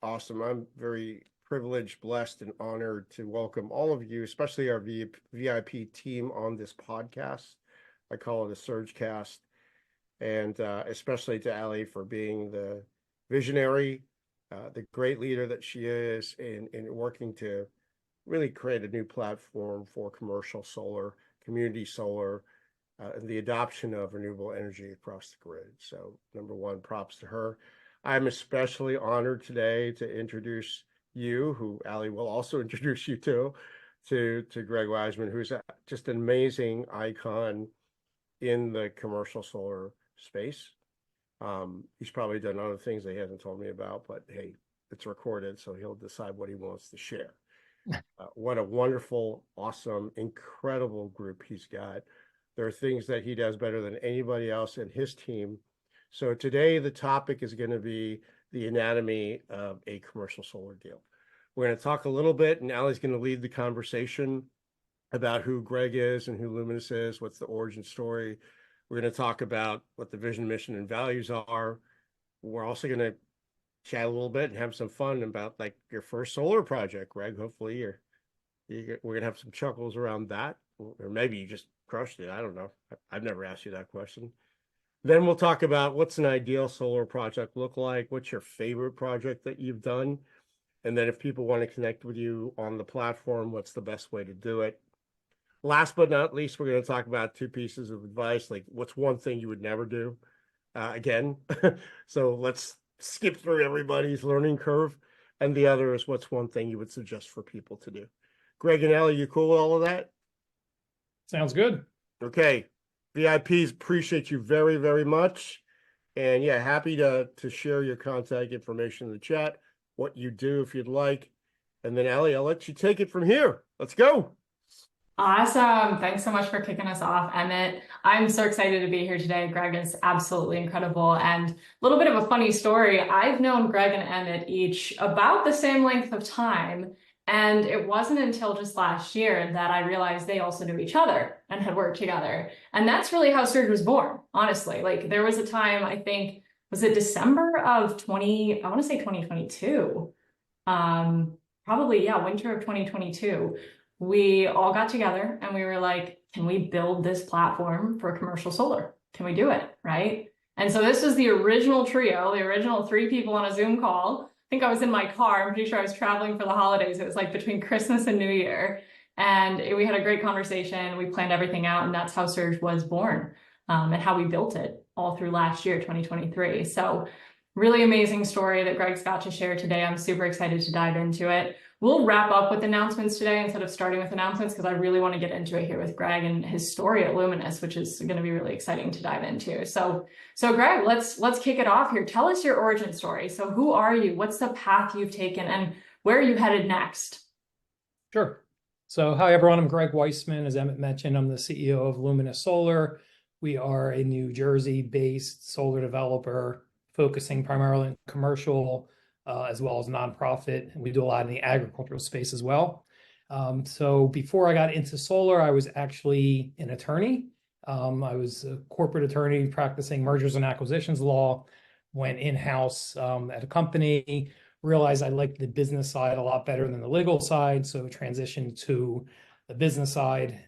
Awesome. I'm very privileged, blessed, and honored to welcome all of you, especially our VIP team on this podcast. I call it a Surge Cast, and especially to Ali for being the visionary, the great leader that she is in working to really create a new platform for commercial solar, community solar, and the adoption of renewable energy across the grid. So, number one, props to her. I'm especially honored today to introduce you, who Ali will also introduce you to Greg Weisman, who's just an amazing icon in the commercial solar space. He's probably done other things that he hasn't told me about, but hey, it's recorded, so he'll decide what he wants to share. What a wonderful, awesome, incredible group he's got. There are things that he does better than anybody else in his team. So today the topic is going to be the anatomy of a commercial solar deal. We're going to talk a little bit, and Ali's going to lead the conversation about who Greg is and who Luminous is, what's the origin story. We're going to talk about what the vision, mission, and values are. We're also going to chat a little bit and have some fun about like your first solar project, Greg. Hopefully we're going to have some chuckles around that, or maybe you just crushed it. I don't know. I've never asked you that question. Then we'll talk about what's an ideal solar project look like, what's your favorite project that you've done, and then if people want to connect with you on the platform, what's the best way to do it. Last but not least, we're going to talk about two pieces of advice, like what's one thing you would never do again. So let's skip through everybody's learning curve. And the other is what's one thing you would suggest for people to do. Greg and Ellie, you cool with all of that? Sounds good. Okay. VIPs, appreciate you very, very much. And yeah, happy to share your contact information in the chat, what you do if you'd like. And then Ellie, I'll let you take it from here. Let's go. Awesome. Thanks so much for kicking us off, Emmett. I'm so excited to be here today. Greg is absolutely incredible. And a little bit of a funny story. I've known Greg and Emmett each about the same length of time. And it wasn't until just last year that I realized they also knew each other and had worked together. And that's really how Surge was born, honestly. Like there was a time, I think, was it December of 2022? Probably, yeah, winter of 2022. We all got together and we were like, can we build this platform for commercial solar? Can we do it, right? And so this was the original trio, the original 3 people on a Zoom call. I think I was in my car. I'm pretty sure I was traveling for the holidays. It was like between Christmas and New Year. And we had a great conversation. We planned everything out, and that's how Surge was born, and how we built it all through last year, 2023. So really amazing story that Greg's got to share today. I'm super excited to dive into it. We'll wrap up with announcements today instead of starting with announcements, because I really want to get into it here with Greg and his story at Luminous, which is going to be really exciting to dive into. So Greg, let's kick it off here. Tell us your origin story. So who are you? What's the path you've taken, and where are you headed next? Sure. So hi, everyone. I'm Greg Weisman. As Emmett mentioned, I'm the CEO of Luminous Solar. We are a New Jersey-based solar developer focusing primarily on commercial as well as nonprofit. And we do a lot in the agricultural space as well. So before I got into solar, I was actually an attorney. I was a corporate attorney practicing mergers and acquisitions law, went in-house at a company, realized I liked the business side a lot better than the legal side, so transitioned to the business side.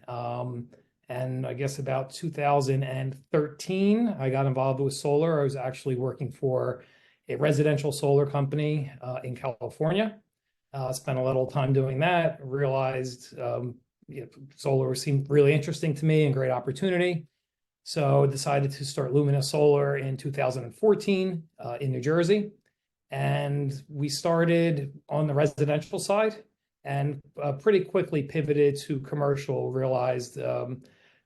And I guess about 2013, I got involved with solar. I was actually working for a residential solar company in California. Spent a little time doing that, realized solar seemed really interesting to me and great opportunity. So decided to start Luminous Solar in 2014 in New Jersey. And we started on the residential side and pretty quickly pivoted to commercial, realized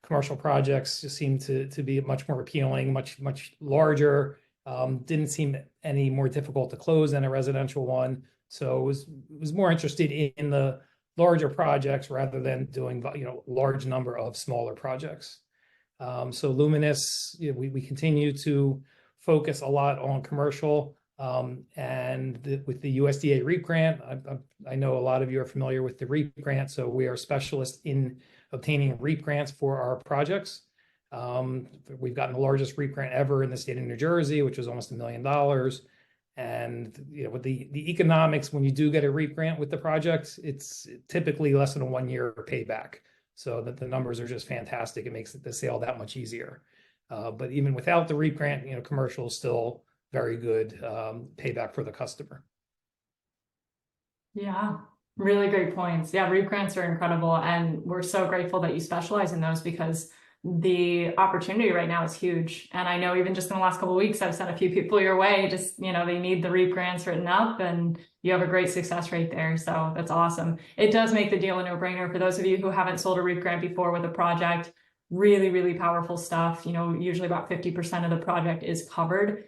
commercial projects just seemed to be much more appealing, much larger. Didn't seem any more difficult to close than a residential one. So was more interested in the larger projects rather than doing large number of smaller projects. So Luminous, we continue to focus a lot on commercial, and with the USDA REAP grant. I know a lot of you are familiar with the REAP grant, so we are specialists in obtaining REAP grants for our projects. We've gotten the largest REAP grant ever in the state of New Jersey, which was almost $1 million. And with the economics, when you do get a REAP grant with the project, it's typically less than a 1 year payback. So that the numbers are just fantastic. It makes the sale that much easier. But even without the REAP grant, commercial is still very good payback for the customer. Yeah, really great points. Yeah, REAP grants are incredible. And we're so grateful that you specialize in those because the opportunity right now is huge. And I know even just in the last couple of weeks, I've sent a few people your way, just, they need the REAP grants written up and you have a great success rate there. So that's awesome. It does make the deal a no-brainer for those of you who haven't sold a REAP grant before with a project. Really, really powerful stuff. Usually about 50% of the project is covered.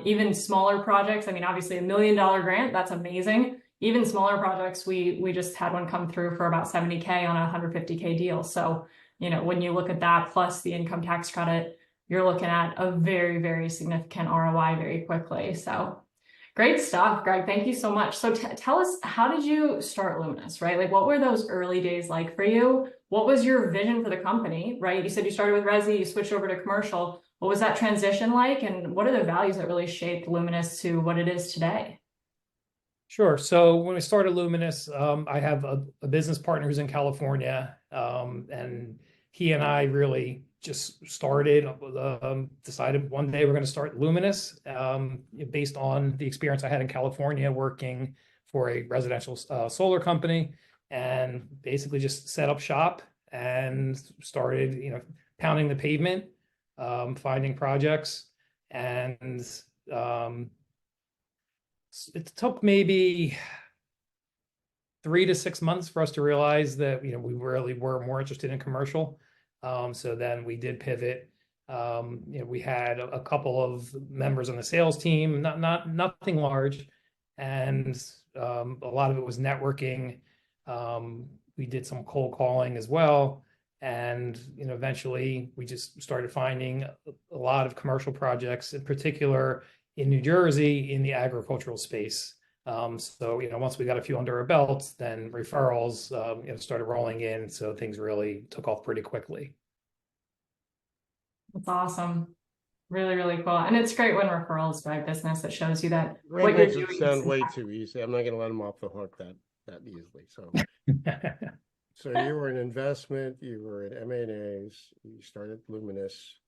Even smaller projects, I mean, obviously $1 million grant, that's amazing. Even smaller projects, we just had one come through for about 70K on a 150K deal. So, when you look at that plus the income tax credit, you're looking at a very, very significant ROI very quickly. So great stuff, Greg. Thank you so much. So tell us, how did you start Luminous, right? Like, what were those early days like for you? What was your vision for the company, right? You said you started with resi, you switched over to commercial. What was that transition like? And what are the values that really shaped Luminous to what it is today? Sure. So when we started Luminous, I have a business partner who's in California, and he and I really just started, decided one day we're going to start Luminous, based on the experience I had in California working for a residential solar company, and basically just set up shop and started, pounding the pavement, finding projects, and it took maybe 3 to 6 months for us to realize that we really were more interested in commercial. So then we did pivot. We had a couple of members on the sales team, nothing large, and a lot of it was networking. We did some cold calling as well, and eventually we just started finding a lot of commercial projects, in particular in New Jersey, in the agricultural space. So once we got a few under our belts, then referrals started rolling in. So things really took off pretty quickly. That's awesome. Really, really cool. And it's great when referrals drive business. It shows you that Greg what you're makes it doing sound is way too easy. I'm not going to let him off the hook that easily. So you were in investment, you were in M&As, you started Luminous.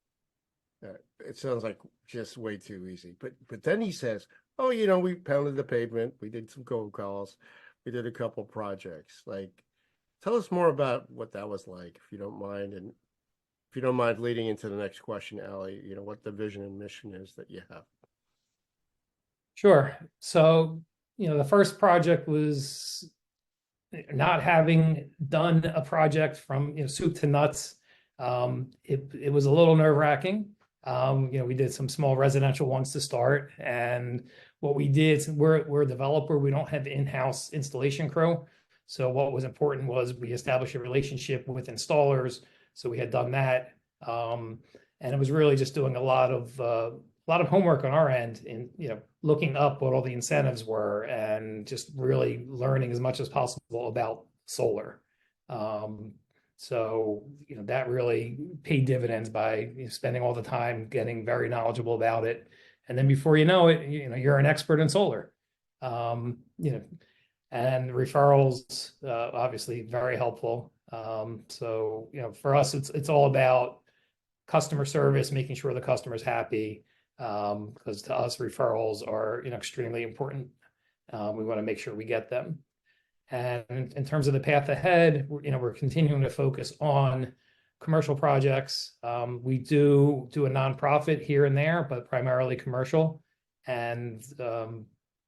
It sounds like just way too easy. But then he says, "Oh, we pounded the pavement, we did some cold calls, we did a couple projects." Like, tell us more about what that was like, if you don't mind, and if you don't mind leading into the next question, Allie. What the vision and mission is that you have. Sure. So the first project was, not having done a project from soup to nuts. It was a little nerve-wracking. We did some small residential ones to start, and what we did, we're a developer, we don't have in-house installation crew. So what was important was we established a relationship with installers. So we had done that, and it was really just doing a lot of homework on our end, and looking up what all the incentives were, and just really learning as much as possible about solar. So that really paid dividends by spending all the time getting very knowledgeable about it, and then before you know it, you're an expert in solar. And referrals, obviously very helpful. So for us, it's all about customer service, making sure the customer's happy, because to us referrals are extremely important. We want to make sure we get them. And in terms of the path ahead, we're continuing to focus on commercial projects. We do a nonprofit here and there, but primarily commercial. And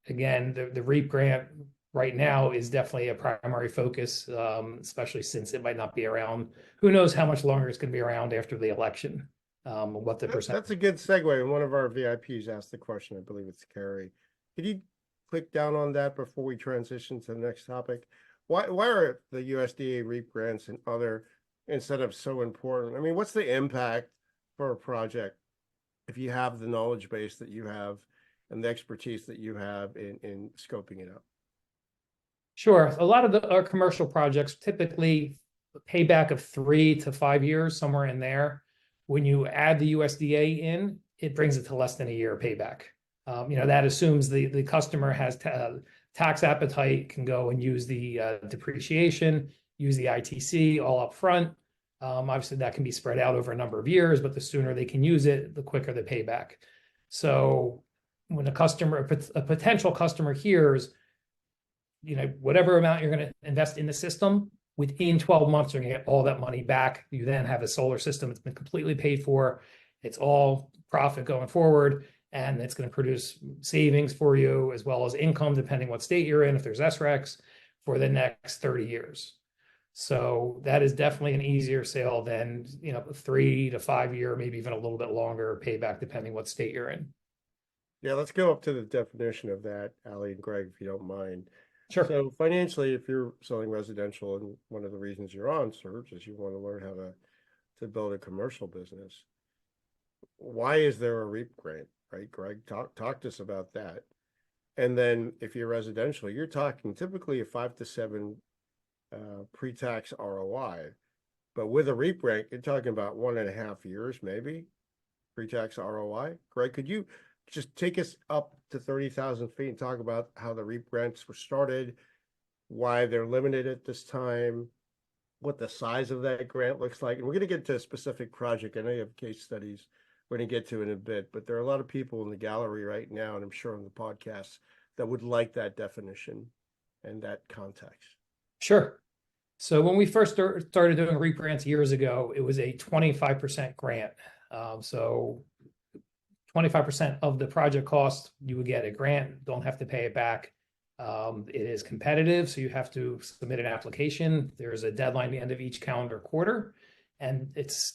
again, the REAP grant right now is definitely a primary focus, especially since it might not be around. Who knows how much longer it's going to be around after the election? What the percent? That's a good segue. And one of our VIPs asked the question. I believe it's Carrie. Could you click down on that before we transition to the next topic? Why are the USDA REAP grants and other incentives so important? I mean, what's the impact for a project if you have the knowledge base that you have and the expertise that you have in scoping it up? Sure. A lot of our commercial projects typically payback of 3 to 5 years, somewhere in there. When you add the USDA in, it brings it to less than a year payback. That assumes the customer has tax appetite, can go and use the depreciation, use the ITC all up front. Obviously, that can be spread out over a number of years, but the sooner they can use it, the quicker the payback. So when a potential customer hears, whatever amount you're going to invest in the system, within 12 months, you're going to get all that money back. You then have a solar system that's been completely paid for. It's all profit going forward, and it's going to produce savings for you as well as income, depending what state you're in, if there's SRECs, for the next 30 years. So that is definitely an easier sale than 3 to 5 year, maybe even a little bit longer payback, depending what state you're in. Yeah, let's go up to the definition of that, Ali and Greg, if you don't mind. Sure. So financially, if you're selling residential, and one of the reasons you're on Surge is you want to learn how to build a commercial business. Why is there a REAP grant, right? Greg, talk to us about that. And then if you're residential, you're talking typically a 5 to 7 pre-tax ROI, but with a REAP grant, you're talking about 1.5 years, maybe pre-tax ROI. Greg, could you just take us up to 30,000 feet and talk about how the REAP grants were started, why they're limited at this time, what the size of that grant looks like? And we're going to get to a specific project. I know you have case studies we're going to get to in a bit, but there are a lot of people in the gallery right now, and I'm sure on the podcast, that would like that definition and that context. Sure. So when we first started doing REAP grants years ago, it was a 25% grant. So 25% of the project cost, you would get a grant, don't have to pay it back. It is competitive, so you have to submit an application. There's a deadline at the end of each calendar quarter, and it's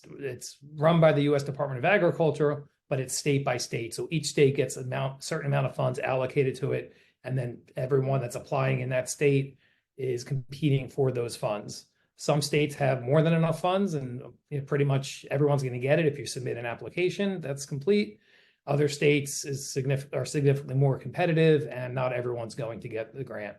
run by the U.S. Department of Agriculture, but it's state by state. So each state gets a certain amount of funds allocated to it, and then everyone that's applying in that state is competing for those funds. Some states have more than enough funds, and pretty much everyone's going to get it if you submit an application that's complete. Other states are significantly more competitive, and not everyone's going to get the grant.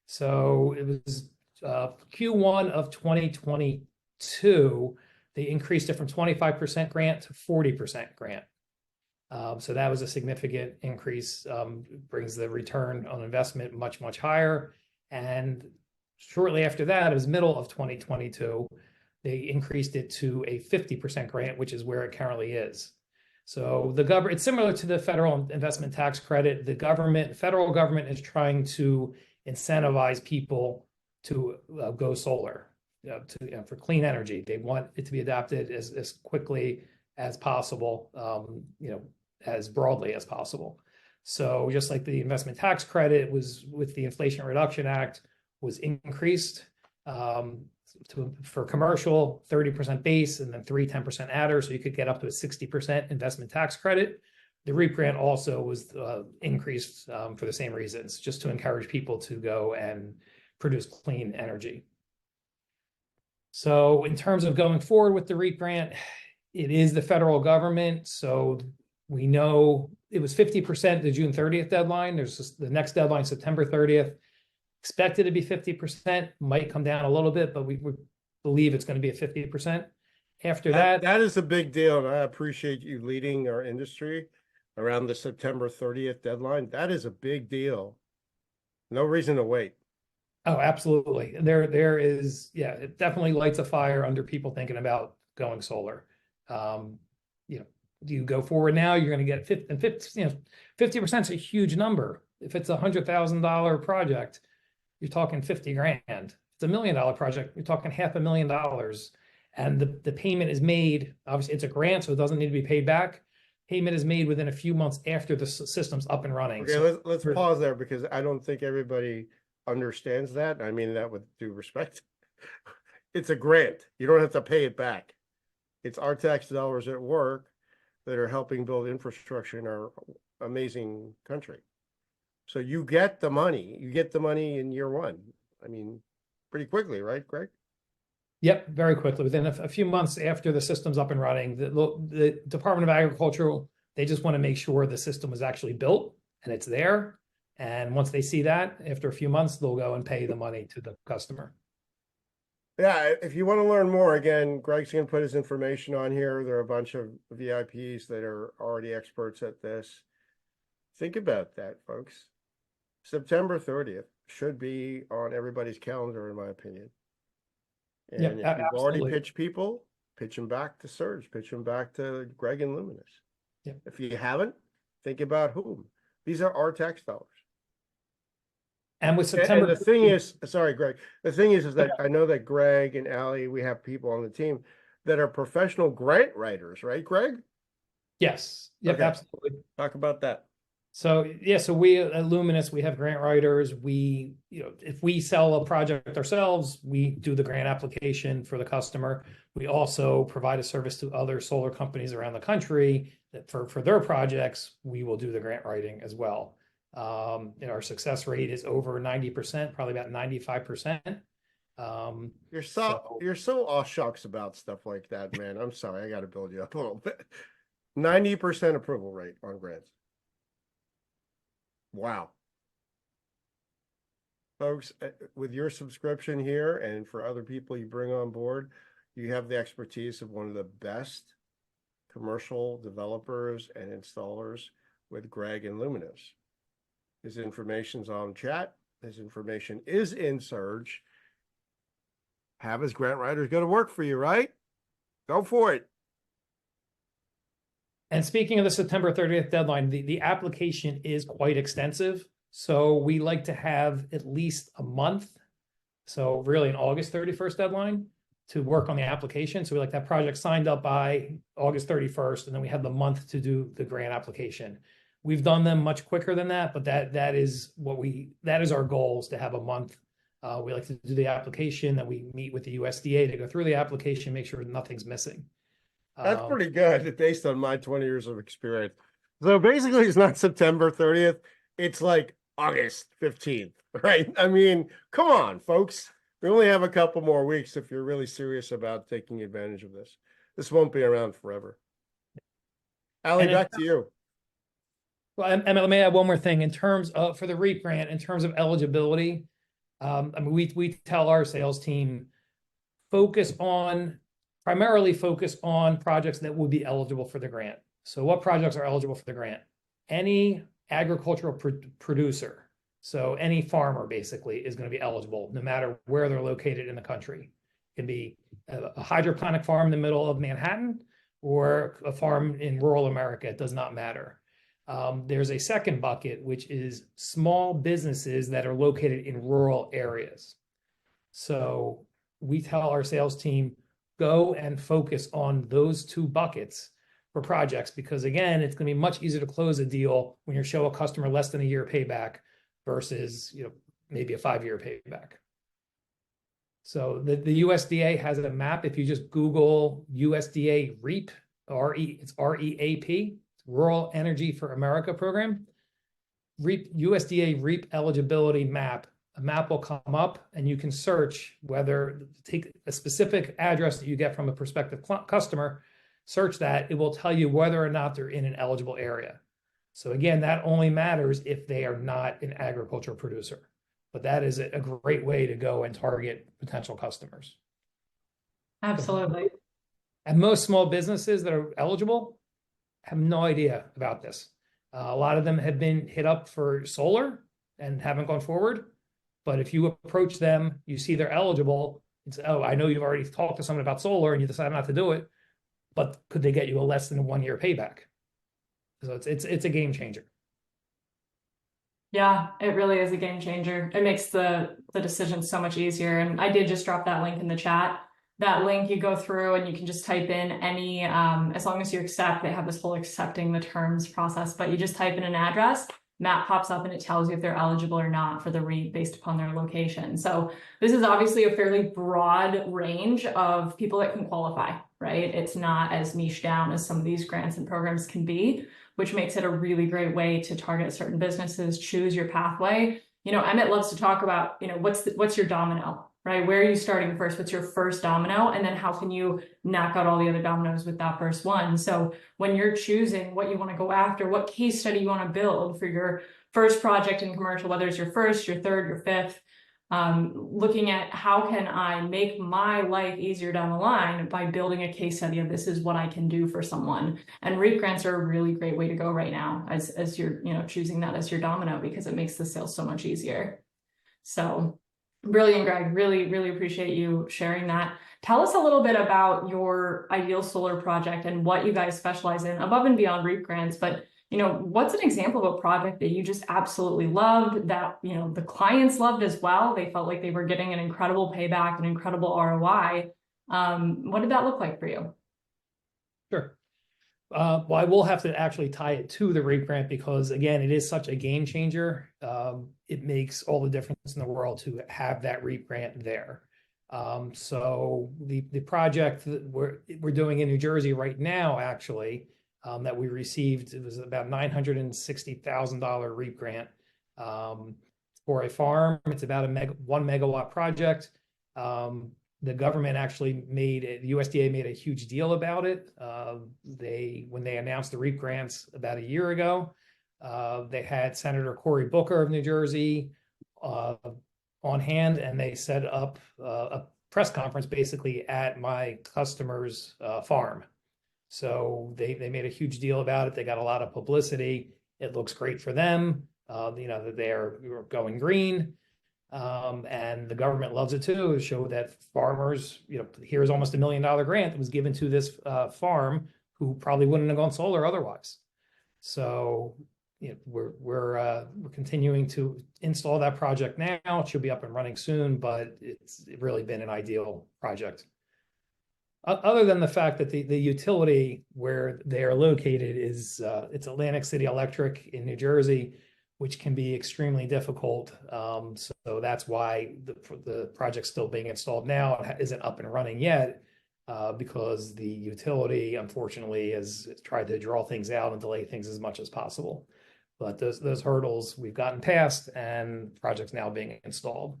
So it was Q1 of 2022, they increased it from 25% grant to 40% grant. So that was a significant increase, brings the return on investment much, much higher. And shortly after that, it was middle of 2022, they increased it to a 50% grant, which is where it currently is. So it's similar to the federal investment tax credit. Federal government is trying to incentivize people to go solar, for clean energy. They want it to be adopted as quickly as possible, as broadly as possible. So just like the investment tax credit was with the Inflation Reduction Act was increased for commercial, 30% base and then 10% adder, so you could get up to a 60% investment tax credit. The REAP grant also was increased for the same reasons, just to encourage people to go and produce clean energy. So in terms of going forward with the REAP grant, it is the federal government, so we know it was 50% the June 30th deadline. There's the next deadline, September 30th. Expected to be 50%, might come down a little bit, but we believe it's going to be at 50%. After that, that is a big deal, and I appreciate you leading our industry around the September 30th deadline. That is a big deal. No reason to wait. Oh, absolutely. There is, yeah, it definitely lights a fire under people thinking about going solar. You go forward now, you're going to get 50% is a huge number. If it's $100,000 project, you're talking 50 grand. If it's $1 million project, you're talking $500,000. And the payment is made, obviously it's a grant, so it doesn't need to be paid back. Payment is made within a few months after the system's up and running. Okay, so let's pause there, because I don't think everybody understands that. I mean that with due respect. It's a grant. You don't have to pay it back. It's our tax dollars at work that are helping build infrastructure in our amazing country. So you get the money. You get the money in year one. I mean, pretty quickly, right, Greg? Yep, very quickly. Within a few months after the system's up and running, the Department of Agriculture, they just want to make sure the system was actually built and it's there. And once they see that, after a few months, they'll go and pay the money to the customer. Yeah, if you want to learn more, again, Greg's going to put his information on here. There are a bunch of VIPs that are already experts at this. Think about that, folks. September 30th should be on everybody's calendar, in my opinion. Yep, And if you've already absolutely. pitched people, pitch them back to Surge, pitch them back to Greg and Luminous. Yep. If you haven't, think about whom. These are our tax dollars. And with And September, the thing is, sorry, Greg, the thing is that I know that Greg and Allie, we have people on the team that are professional grant writers, right, Greg? yes, yep, Okay. absolutely. Talk about that. So yeah, so we at Luminous, we have grant writers. We, if we sell a project ourselves, we do the grant application for the customer. We also provide a service to other solar companies around the country that for their projects, we will do the grant writing as well. Our success rate is over 90%, probably about 95%. You're so all shucks about stuff like that, man. I'm sorry, I got to build you up a little bit. 90% approval rate on grants. Wow. Folks, with your subscription here and for other people you bring on board, you have the expertise of one of the best commercial developers and installers with Greg and Luminous. His information's on chat. His information is in Surge. Have his grant writers go to work for you, right? Go for it. And speaking of the September 30th deadline, the application is quite extensive. So we like to have at least a month. So really an August 31st deadline to work on the application. So we like that project signed up by August 31st, and then we have the month to do the grant application. We've done them much quicker than that, but that is our goal, is to have a month. We like to do the application, then we meet with the USDA to go through the application, make sure nothing's missing. That's pretty good based on my 20 years of experience. So basically, it's not September 30th. It's like August 15th, right? I mean, come on, folks. We only have a couple more weeks if you're really serious about taking advantage of this. This won't be around forever. Allie, back to you. Well, and let me add one more thing. In terms of, for the REAP grant, in terms of eligibility, I mean, we tell our sales team, primarily focus on projects that would be eligible for the grant. So what projects are eligible for the grant? Any agricultural producer, so any farmer basically is going to be eligible, no matter where they're located in the country. It can be a hydroponic farm in the middle of Manhattan or a farm in rural America. It does not matter. There's a second bucket, which is small businesses that are located in rural areas. So we tell our sales team, go and focus on those two buckets for projects, because again, it's going to be much easier to close a deal when you show a customer less than a year payback versus maybe a 5-year payback. So the USDA has a map. If you just Google USDA REAP, it's REAP, Rural Energy for America program, USDA REAP eligibility map. A map will come up and you can search take a specific address that you get from a prospective customer, search that, it will tell you whether or not they're in an eligible area. So again, that only matters if they are not an agricultural producer, but that is a great way to go and target potential customers. Absolutely. And most small businesses that are eligible have no idea about this. A lot of them have been hit up for solar and haven't gone forward. But if you approach them, you see they're eligible, it's, oh, I know you've already talked to someone about solar and you decide not to do it, but could they get you a less than a 1-year payback? So it's a game changer. Yeah, it really is a game changer. It makes the decision so much easier. And I did just drop that link in the chat. That link, you go through and you can just type in any, as long as you accept, they have this whole accepting the terms process, but you just type in an address, map pops up and it tells you if they're eligible or not for the REAP based upon their location. So this is obviously a fairly broad range of people that can qualify, right? It's not as niche down as some of these grants and programs can be, which makes it a really great way to target certain businesses, choose your pathway. Emmett loves to talk about, what's your domino, right? Where are you starting first? What's your first domino? And then how can you knock out all the other dominoes with that first one? So when you're choosing what you want to go after, what case study you want to build for your first project in commercial, whether it's your first, your third, your fifth, looking at how can I make my life easier down the line by building a case study of this is what I can do for someone. And REAP grants are a really great way to go right now as you're, choosing that as your domino, because it makes the sale so much easier. So brilliant, Greg. Really, really appreciate you sharing that. Tell us a little bit about your ideal solar project and what you guys specialize in above and beyond REAP grants, but what's an example of a project that you just absolutely loved that, the clients loved as well? They felt like they were getting an incredible payback, an incredible ROI. What did that look like for you? Sure. Well, I will have to actually tie it to the REAP grant because, again, it is such a game changer. It makes all the difference in the world to have that REAP grant there. So the project that we're doing in New Jersey right now, actually, that we received, it was about $960,000 REAP grant for a farm. It's about a 1 megawatt project. The government actually the USDA made a huge deal about it. When they announced the REAP grants about a year ago, they had Senator Cory Booker of New Jersey on hand, and they set up a press conference basically at my customer's farm. So they made a huge deal about it. They got a lot of publicity. It looks great for them, that they're going green. And the government loves it too, to show that farmers, here's almost $1 million grant that was given to this farm who probably wouldn't have gone solar otherwise. So we're continuing to install that project now. It should be up and running soon, but it's really been an ideal project. Other than the fact that the utility where they are located is it's Atlantic City Electric in New Jersey, which can be extremely difficult. So that's why the project's still being installed now isn't up and running yet, because the utility, unfortunately, has tried to draw things out and delay things as much as possible. But those hurdles we've gotten past, and the project's now being installed.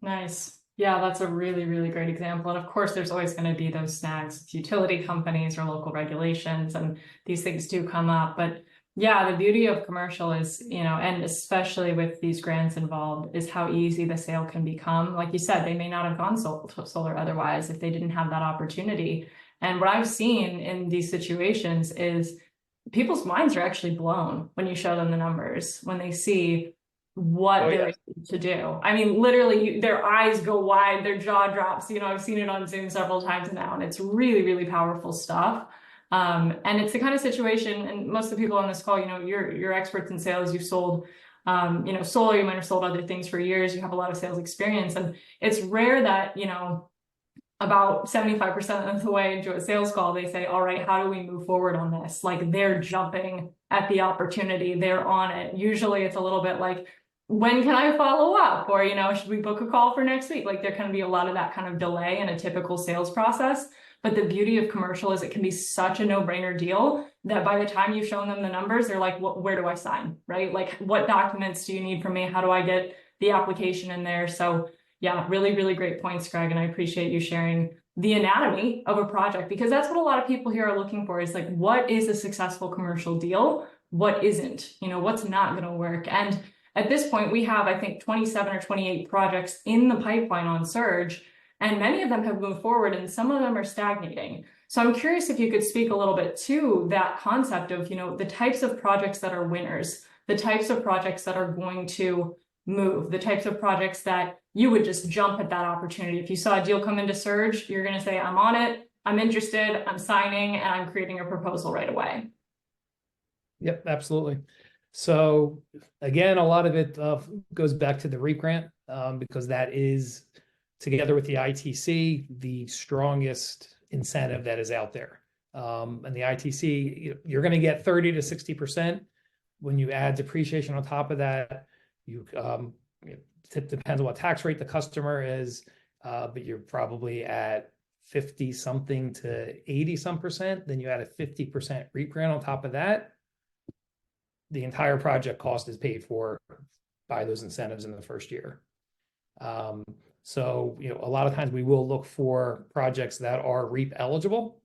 Nice. Yeah, that's a really, really great example. And of course, there's always going to be those snags with utility companies or local regulations, and these things do come up. But yeah, the beauty of commercial is, and especially with these grants involved, is how easy the sale can become. Like you said, they may not have gone solar otherwise if they didn't have that opportunity. And what I've seen in these situations is people's minds are actually blown when you show them the numbers, when they see what they're able to do. I mean, literally, their eyes go wide, their jaw drops. I've seen it on Zoom several times now, and it's really, really powerful stuff. And it's the kind of situation, and most of the people on this call, you're experts in sales. You've sold, solar, you might have sold other things for years. You have a lot of sales experience, and it's rare that, about 75% of the way into a sales call, they say, all right, how do we move forward on this? Like, they're jumping at the opportunity, they're on it. Usually it's a little bit like, when can I follow up? Or, should we book a call for next week? Like, there can be a lot of that kind of delay in a typical sales process. But the beauty of commercial is it can be such a no-brainer deal that by the time you've shown them the numbers, they're like, where do I sign, right? Like, what documents do you need from me? How do I get the application in there? So yeah, really, really great points, Greg. And I appreciate you sharing the anatomy of a project, because that's what a lot of people here are looking for, is like, what is a successful commercial deal? What isn't? What's not going to work? And at this point, we have, I think, 27 or 28 projects in the pipeline on Surge, and many of them have moved forward and some of them are stagnating. So I'm curious if you could speak a little bit to that concept of, the types of projects that are winners, the types of projects that are going to move, the types of projects that you would just jump at that opportunity. If you saw a deal come into Surge, you're going to say, I'm on it, I'm interested, I'm signing, and I'm creating a proposal right away. Yep, absolutely. So again, a lot of it goes back to the REAP grant, because that is, together with the ITC, the strongest incentive that is out there. And the ITC, you're going to get 30 to 60%. When you add depreciation on top of that, it depends on what tax rate the customer is, but you're probably at 50 something to 80 some percent. Then you add a 50% REAP grant on top of that. The entire project cost is paid for by those incentives in the first year. So, a lot of times we will look for projects that are REAP eligible.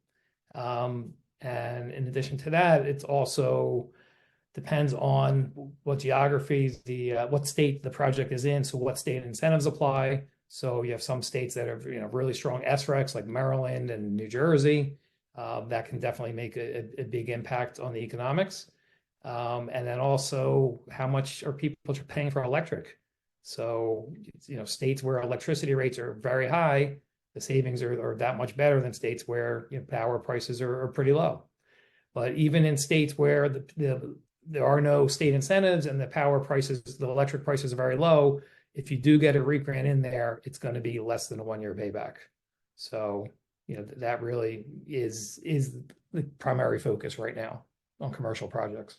And in addition to that, it's also depends on what geography, what state the project is in. So what state incentives apply. So you have some states that have really strong SRECs like Maryland and New Jersey. That can definitely make a big impact on the economics. And then also how much are people paying for electric? So, states where electricity rates are very high, the savings are that much better than states where power prices are pretty low. But even in states where there are no state incentives and the electric prices are very low, if you do get a REAP grant in there, it's going to be less than a 1-year payback. So, that really is the primary focus right now on commercial projects.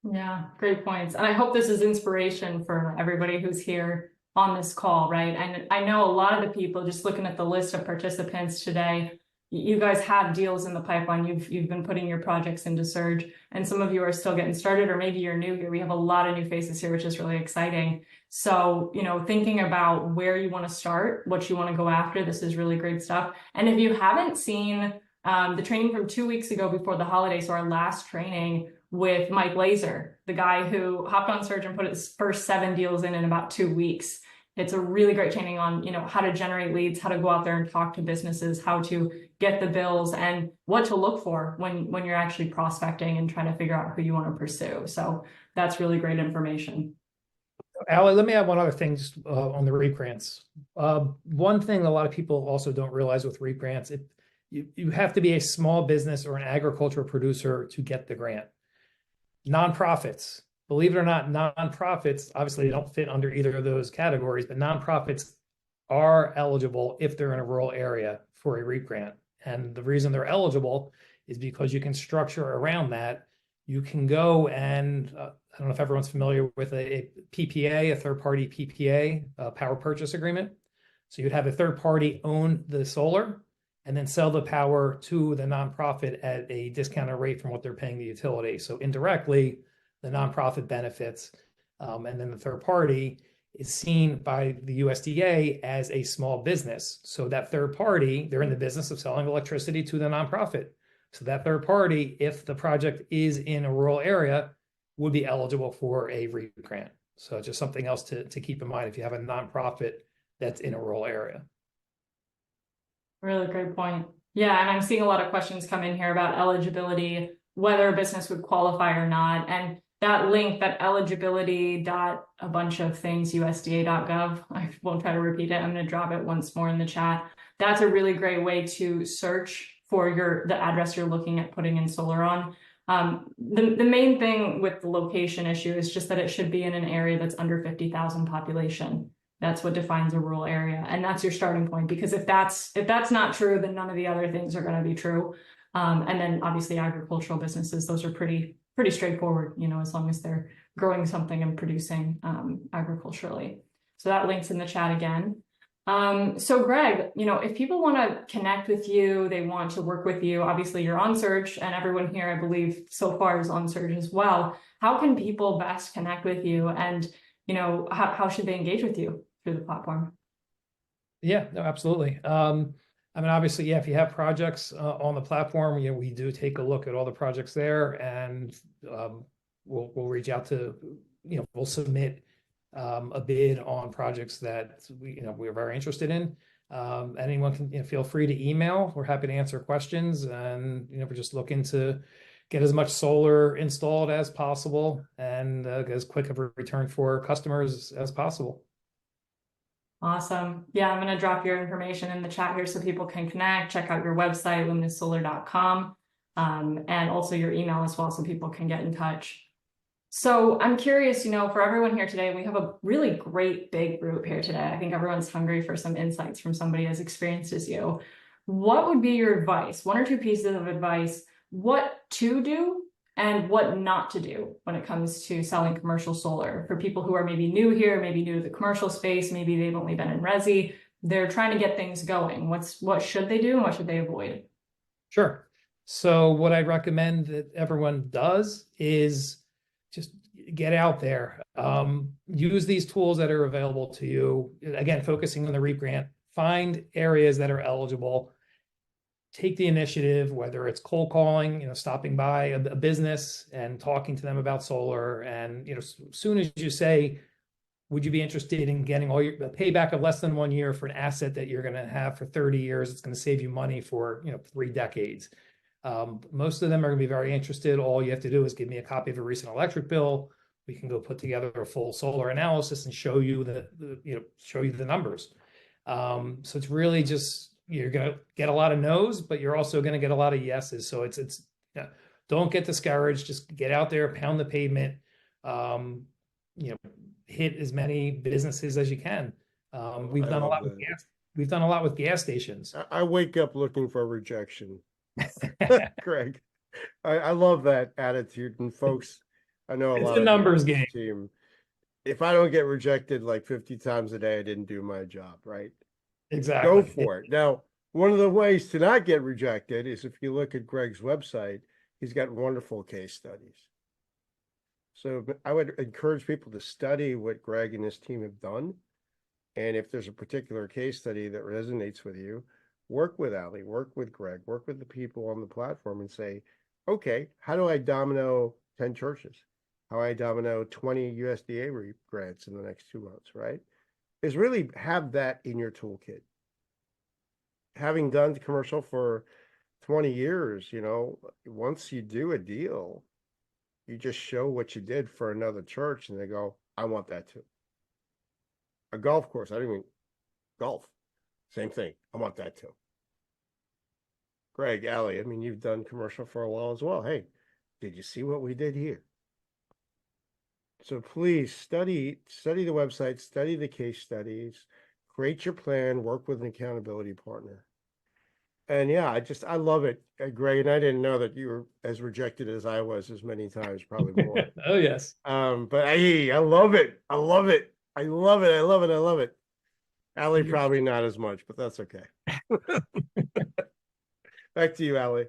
Yeah, great points. And I hope this is inspiration for everybody who's here on this call, right? And I know a lot of the people, just looking at the list of participants today, you guys have deals in the pipeline. You've been putting your projects into Surge, and some of you are still getting started, or maybe you're new here. We have a lot of new faces here, which is really exciting. So, thinking about where you want to start, what you want to go after, this is really great stuff. And if you haven't seen the training from 2 weeks ago before the holiday, so our last training with Mike Laser, the guy who hopped on Surge and put his first 7 deals in about 2 weeks. It's a really great training on, how to generate leads, how to go out there and talk to businesses, how to get the bills, and what to look for when you're actually prospecting and trying to figure out who you want to pursue. So that's really great information. Ali, let me add one other thing just on the REAP grants. One thing a lot of people also don't realize with REAP grants, you have to be a small business or an agricultural producer to get the grant. Nonprofits, believe it or not, nonprofits, obviously they don't fit under either of those categories, but nonprofits are eligible if they're in a rural area for a REAP grant. And the reason they're eligible is because you can structure around that. You can go and, I don't know if everyone's familiar with a PPA, a third-party PPA, power purchase agreement. So you'd have a third party own the solar and then sell the power to the nonprofit at a discounted rate from what they're paying the utility. So indirectly, the nonprofit benefits, and then the third party is seen by the USDA as a small business. So that third party, they're in the business of selling electricity to the nonprofit. So that third party, if the project is in a rural area, would be eligible for a REAP grant. So just something else to keep in mind if you have a nonprofit that's in a rural area. Really great point. Yeah, and I'm seeing a lot of questions come in here about eligibility, whether a business would qualify or not. And that link, that eligibility dot a bunch of things, USDA.gov, I won't try to repeat it. I'm going to drop it once more in the chat. That's a really great way to search for the address you're looking at putting in solar on. The main thing with the location issue is just that it should be in an area that's under 50,000 population. That's what defines a rural area. And that's your starting point, because if that's not true, then none of the other things are going to be true. And then obviously agricultural businesses, those are pretty straightforward, as long as they're growing something and producing agriculturally. So that link's in the chat again. So Greg, if people want to connect with you, they want to work with you, obviously you're on Surge, and everyone here, I believe so far is on Surge as well. How can people best connect with you, and how should they engage with you through the platform? Yeah, no, absolutely. Obviously, yeah, if you have projects on the platform, we do take a look at all the projects there, and we'll reach out to, we'll submit a bid on projects that we're very interested in. Anyone can feel free to email. We're happy to answer questions, and we're just looking to get as much solar installed as possible and get as quick of a return for customers as possible. Awesome. Yeah, I'm going to drop your information in the chat here so people can connect, check out your website, luminoussolar.com, and also your email as well so people can get in touch. So I'm curious, for everyone here today, we have a really great big group here today. I think everyone's hungry for some insights from somebody as experienced as you. What would be your advice? 1 or 2 pieces of advice, what to do and what not to do when it comes to selling commercial solar for people who are maybe new here, maybe new to the commercial space, maybe they've only been in resi, they're trying to get things going. What should they do and what should they avoid? Sure. So what I recommend that everyone does is just get out there. Use these tools that are available to you. Again, focusing on the REAP grant, find areas that are eligible. take the initiative, whether it's cold calling, stopping by a business and talking to them about solar. And, as soon as you say, would you be interested in getting all your payback of less than 1 year for an asset that you're going to have for 30 years? It's going to save you money for, 3 decades. Most of them are going to be very interested. All you have to do is give me a copy of a recent electric bill. We can go put together a full solar analysis and show you the numbers. So it's really just, you're going to get a lot of no's, but you're also going to get a lot of yeses. So it's don't get discouraged. Just get out there, pound the pavement, hit as many businesses as you can. We've done a lot with gas. We've done a lot with gas stations. I wake up looking for rejection. Greg, I love that attitude. And folks, I know It's lot a of numbers game. Team. If I don't get rejected like 50 times a day, I didn't do my job, right? Exactly. Go for it. Now, one of the ways to not get rejected is if you look at Greg's website, he's got wonderful case studies. So I would encourage people to study what Greg and his team have done. And if there's a particular case study that resonates with you, work with Ali, work with Greg, work with the people on the platform and say, okay, how do I domino 10 churches? How do I domino 20 USDA grants in the next 2 months, right? Is really have that in your toolkit. Having done commercial for 20 years, once you do a deal, you just show what you did for another church and they go, I want that too. A golf course, I don't even golf. Same thing. I want that too. Greg, Ali, you've done commercial for a while as well. Hey, did you see what we did here? So please study the website, study the case studies, create your plan, work with an accountability partner. And yeah, I love it, Greg. And I didn't know that you were as rejected as I was as many times, probably more. Oh, yes. But I love it. I love it. I love it. I love it. I love it. Ali, probably not as much, but that's okay. Back to you, Ali.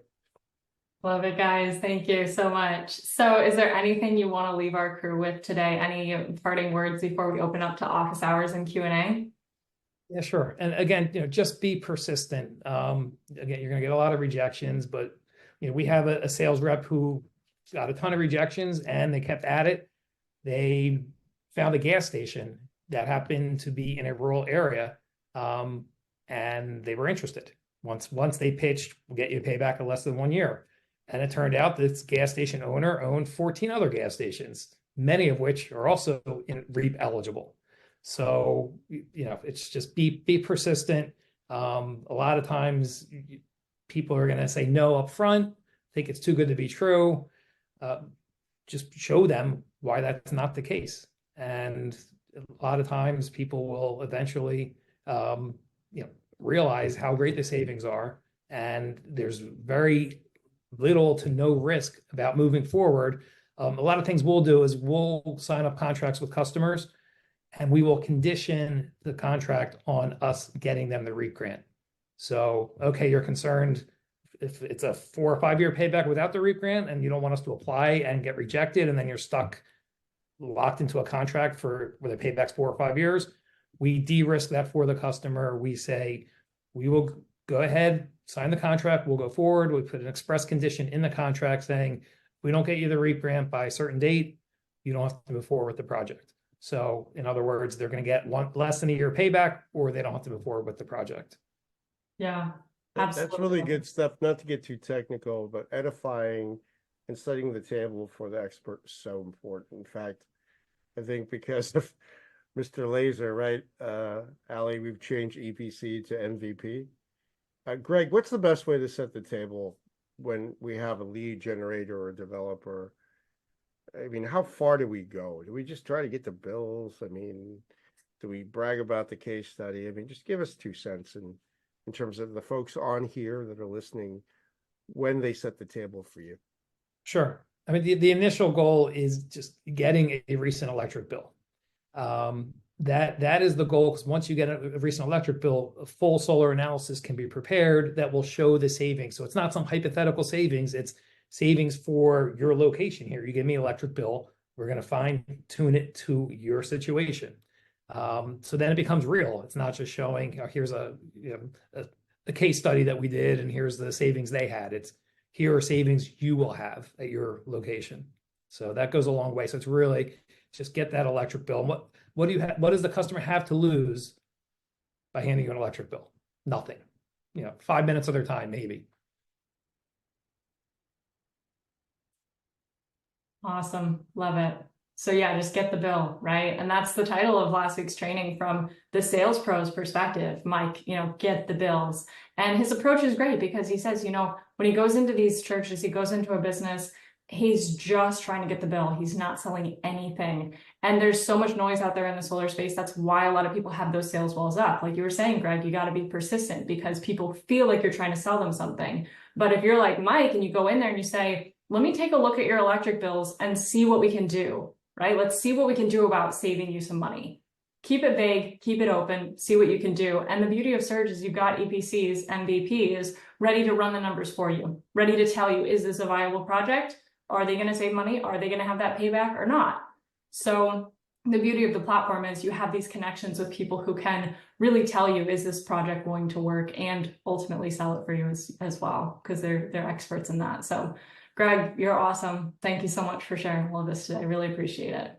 Love it, guys. Thank you so much. So is there anything you want to leave our crew with today? Any parting words before we open up to office hours and Q&A? Yeah, sure. And again, just be persistent. Again, you're going to get a lot of rejections, but we have a sales rep who got a ton of rejections and they kept at it. They found a gas station that happened to be in a rural area, and they were interested. Once they pitched, we'll get you a payback of less than 1 year. And it turned out this gas station owner owned 14 other gas stations, many of which are also REAP eligible. So, it's just be persistent. A lot of times people are going to say no up front, think it's too good to be true. Just show them why that's not the case. And a lot of times people will eventually, realize how great the savings are. And there's very little to no risk about moving forward. A lot of things we'll do is we'll sign up contracts with customers and we will condition the contract on us getting them the REAP grant. So, okay, you're concerned if it's a 4 or 5 year payback without the REAP grant and you don't want us to apply and get rejected and then you're locked into a contract where the payback's 4 or 5 years, we de-risk that for the customer. We say, we will go ahead, sign the contract, we'll go forward. We put an express condition in the contract saying, if we don't get you the REAP grant by a certain date, you don't have to move forward with the project. So in other words, they're going to get less than a year payback or they don't have to move forward with the project. Yeah, absolutely. That's really good stuff. Not to get too technical, but edifying and setting the table for the expert is so important. In fact, I think because of Mr. Laser, right? Ali, we've changed EPC to MVP. Greg, what's the best way to set the table when we have a lead generator or a developer? How far do we go? Do we just try to get the bills? Do we brag about the case study? Just give us 2 cents in terms of the folks on here that are listening when they set the table for you. Sure. The initial goal is just getting a recent electric bill. That is the goal, because once you get a recent electric bill, a full solar analysis can be prepared that will show the savings. So it's not some hypothetical savings, it's savings for your location here. You give me an electric bill, we're going to fine tune it to your situation. So then it becomes real. It's not just showing, here's a the case study that we did, and here's the savings they had. It's here are savings you will have at your location. So that goes a long way. So it's really just get that electric bill. What do you have? What does the customer have to lose by handing you an electric bill? Nothing. 5 minutes of their time, maybe. Awesome. Love it. So yeah, just get the bill, right? And that's the title of last week's training from the sales pro's perspective. Mike, get the bills. And his approach is great because he says, when he goes into these churches, he goes into a business, he's just trying to get the bill. He's not selling anything. And there's so much noise out there in the solar space. That's why a lot of people have those sales walls up. Like you were saying, Greg, you got to be persistent because people feel like you're trying to sell them something. But if you're like Mike and you go in there and you say, let me take a look at your electric bills and see what we can do, right? Let's see what we can do about saving you some money. Keep it vague, keep it open, see what you can do. And the beauty of Surge is you've got EPCs, MVPs ready to run the numbers for you, ready to tell you, is this a viable project? Are they going to save money? Are they going to have that payback or not? So the beauty of the platform is you have these connections with people who can really tell you, is this project going to work, and ultimately sell it for you as well, because they're experts in that. So Greg, you're awesome. Thank you so much for sharing all of this today. I really appreciate it.